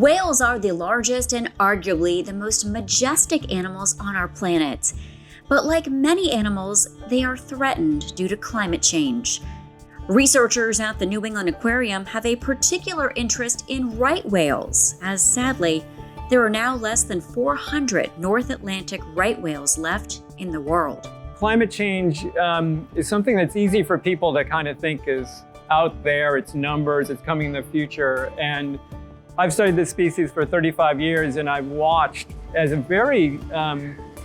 Whales are the largest and arguably the most majestic animals on our planet. But like many animals, they are threatened due to climate change. Researchers at the New England Aquarium have a particular interest in right whales, as sadly, there are now less than 400 North Atlantic right whales left in the world. Climate change is something that's easy for people to kind of think is out there, it's numbers, it's coming in the future. And I've studied this species for 35 years, and I've watched as a very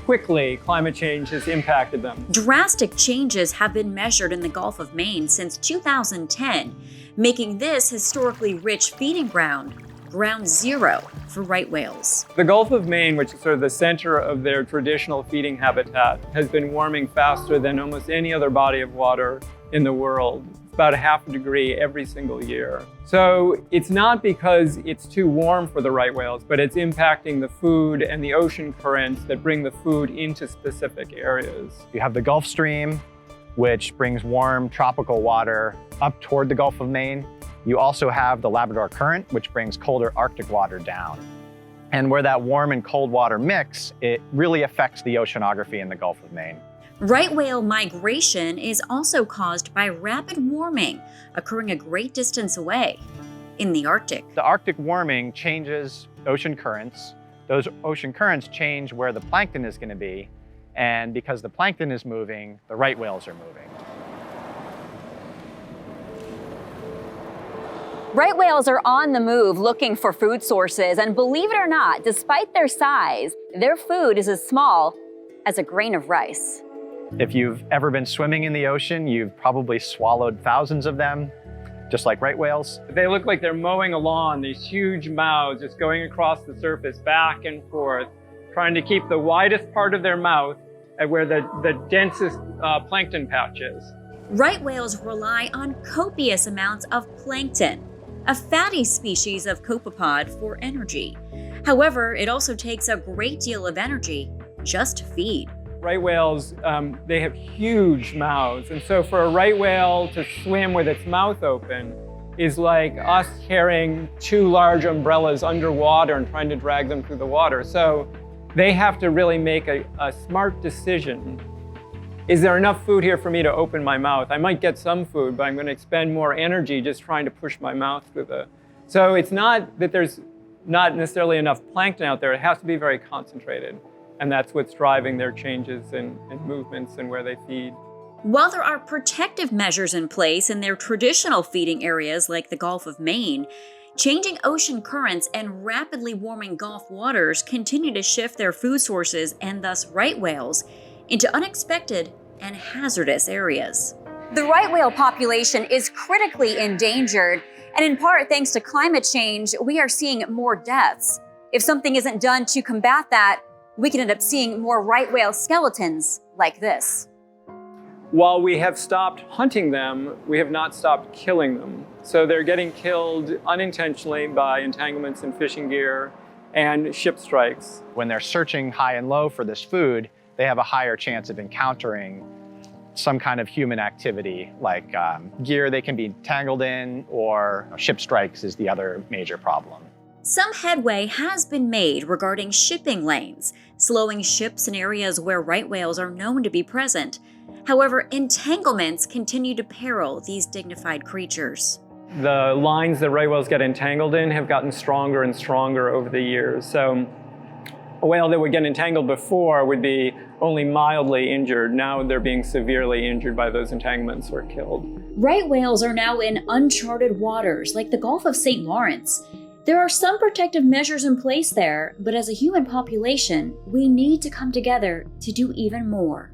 quickly climate change has impacted them. Drastic changes have been measured in the Gulf of Maine since 2010, making this historically rich feeding ground zero for right whales. The Gulf of Maine, which is sort of the center of their traditional feeding habitat, has been warming faster than almost any other body of water in the world. About 0.5 degree every single year. So it's not because it's too warm for the right whales, but it's impacting the food and the ocean currents that bring the food into specific areas. You have the Gulf Stream, which brings warm tropical water up toward the Gulf of Maine. You also have the Labrador Current, which brings colder Arctic water down. And where that warm and cold water mix, it really affects the oceanography in the Gulf of Maine. Right whale migration is also caused by rapid warming occurring a great distance away in the Arctic. The Arctic warming changes ocean currents. Those ocean currents change where the plankton is going to be. And because the plankton is moving, the right whales are moving. Right whales are on the move looking for food sources, and believe it or not, despite their size, their food is as small as a grain of rice. If you've ever been swimming in the ocean, you've probably swallowed thousands of them, just like right whales. They look like they're mowing a lawn, these huge mouths just going across the surface back and forth, trying to keep the widest part of their mouth at where the densest plankton patch is. Right whales rely on copious amounts of plankton, a fatty species of copepod, for energy. However, it also takes a great deal of energy just to feed. Right whales, they have huge mouths. And so for a right whale to swim with its mouth open is like us carrying 2 large umbrellas underwater and trying to drag them through the water. So they have to really make a smart decision. Is there enough food here for me to open my mouth? I might get some food, but I'm going to expend more energy just trying to push my mouth through the... So it's not that there's not necessarily enough plankton out there. It has to be very concentrated. And that's what's driving their changes in movements and where they feed. While there are protective measures in place in their traditional feeding areas like the Gulf of Maine, changing ocean currents and rapidly warming Gulf waters continue to shift their food sources and thus right whales into unexpected and hazardous areas. The right whale population is critically endangered, and in part thanks to climate change, we are seeing more deaths. If something isn't done to combat that, we can end up seeing more right whale skeletons like this. While we have stopped hunting them, we have not stopped killing them. So they're getting killed unintentionally by entanglements in fishing gear and ship strikes. When they're searching high and low for this food, they have a higher chance of encountering some kind of human activity, like gear they can be tangled in, or ship strikes is the other major problem. Some headway has been made regarding shipping lanes, slowing ships in areas where right whales are known to be present. However, entanglements continue to peril these dignified creatures. The lines that right whales get entangled in have gotten stronger and stronger over the years. So a whale that would get entangled before would be only mildly injured. Now they're being severely injured by those entanglements or killed. Right whales are now in uncharted waters like the Gulf of St. Lawrence. There are some protective measures in place there, but as a human population, we need to come together to do even more.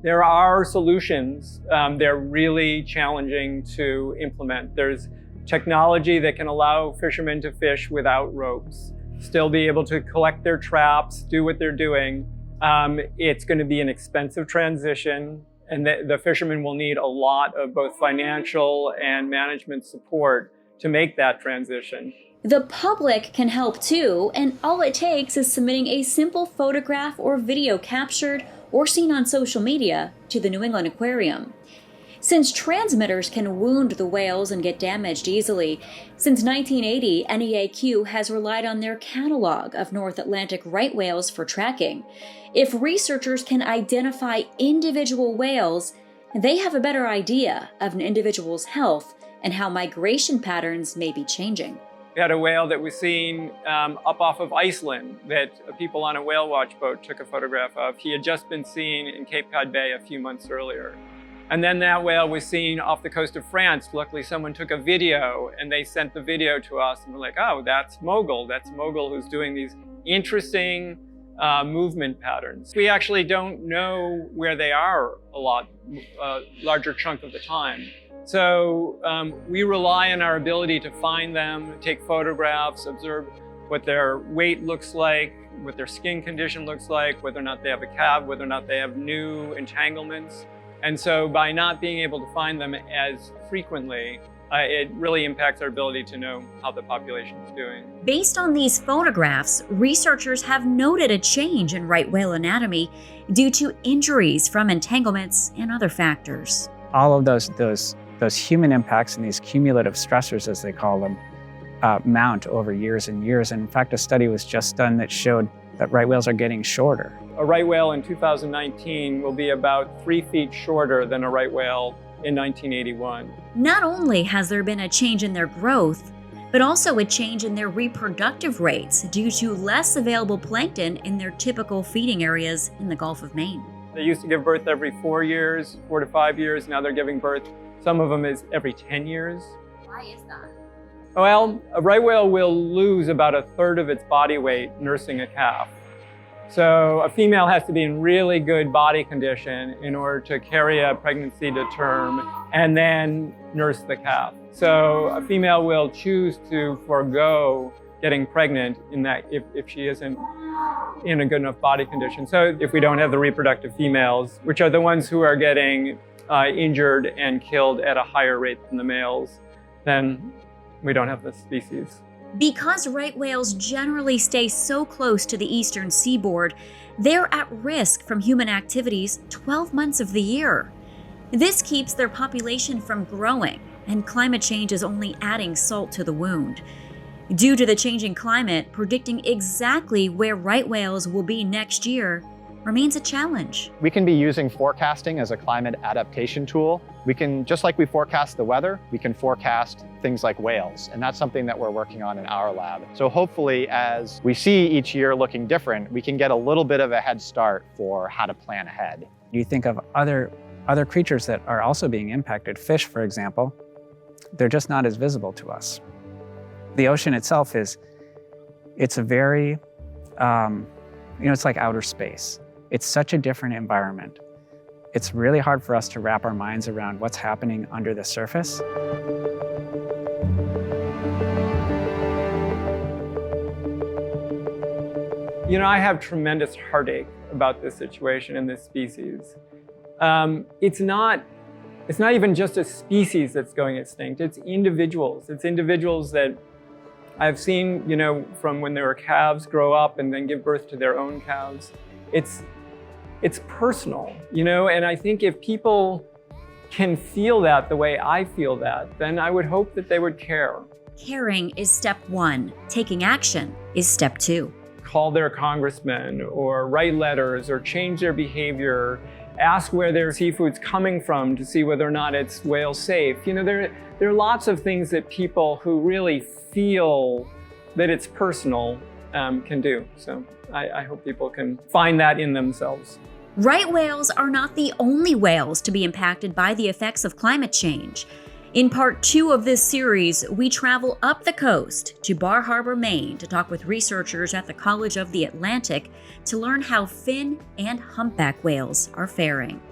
There are solutions. They're really challenging to implement. There's technology that can allow fishermen to fish without ropes, still be able to collect their traps, do what they're doing. It's going to be an expensive transition, and the fishermen will need a lot of both financial and management support to make that transition. The public can help too, and all it takes is submitting a simple photograph or video captured or seen on social media to the New England Aquarium. Since transmitters can wound the whales and get damaged easily, since 1980, NEAQ has relied on their catalog of North Atlantic right whales for tracking. If researchers can identify individual whales, they have a better idea of an individual's health and how migration patterns may be changing. We had a whale that was seen up off of Iceland that people on a whale watch boat took a photograph of. He had just been seen in Cape Cod Bay a few months earlier. And then that whale was seen off the coast of France. Luckily, someone took a video and they sent the video to us and we're like, oh, that's Mogul. That's Mogul who's doing these interesting movement patterns. We actually don't know where they are a larger chunk of the time. So we rely on our ability to find them, take photographs, observe what their weight looks like, what their skin condition looks like, whether or not they have a calve, whether or not they have new entanglements. And so by not being able to find them as frequently, it really impacts our ability to know how the population is doing. Based on these photographs, researchers have noted a change in right whale anatomy due to injuries from entanglements and other factors. All of those human impacts and these cumulative stressors, as they call them, mount over years and years. And in fact, a study was just done that showed that right whales are getting shorter. A right whale in 2019 will be about 3 feet shorter than a right whale in 1981. Not only has there been a change in their growth, but also a change in their reproductive rates due to less available plankton in their typical feeding areas in the Gulf of Maine. They used to give birth every 4 years, 4 to 5 years. Now they're giving birth, some of them is every 10 years. Why is that? Well, a right whale will lose about 1/3 of its body weight nursing a calf. So a female has to be in really good body condition in order to carry a pregnancy to term and then nurse the calf. So a female will choose to forego getting pregnant in that if she isn't in a good enough body condition. So if we don't have the reproductive females, which are the ones who are getting injured and killed at a higher rate than the males, then we don't have the species. Because right whales generally stay so close to the eastern seaboard, they're at risk from human activities 12 months of the year. This keeps their population from growing, and climate change is only adding salt to the wound. Due to the changing climate, predicting exactly where right whales will be next year remains a challenge. We can be using forecasting as a climate adaptation tool. We can, just like we forecast the weather, we can forecast things like whales. And that's something that we're working on in our lab. So hopefully, as we see each year looking different, we can get a little bit of a head start for how to plan ahead. You think of other creatures that are also being impacted. Fish, for example, they're just not as visible to us. The ocean itself it's a very, it's like outer space. It's such a different environment. It's really hard for us to wrap our minds around what's happening under the surface. You know, I have tremendous heartache about this situation and this species. It's not even just a species that's going extinct. It's individuals. It's individuals that I've seen, from when they were calves grow up and then give birth to their own calves. It's personal, and I think if people can feel that the way I feel that, then I would hope that they would care. Caring is step 1. Taking action is step 2. Call their congressman or write letters or change their behavior, ask where their seafood's coming from to see whether or not it's whale safe. There are lots of things that people who really feel that it's personal can do. So I hope people can find that in themselves. Right whales are not the only whales to be impacted by the effects of climate change. In part 2 of this series, we travel up the coast to Bar Harbor, Maine to talk with researchers at the College of the Atlantic to learn how fin and humpback whales are faring.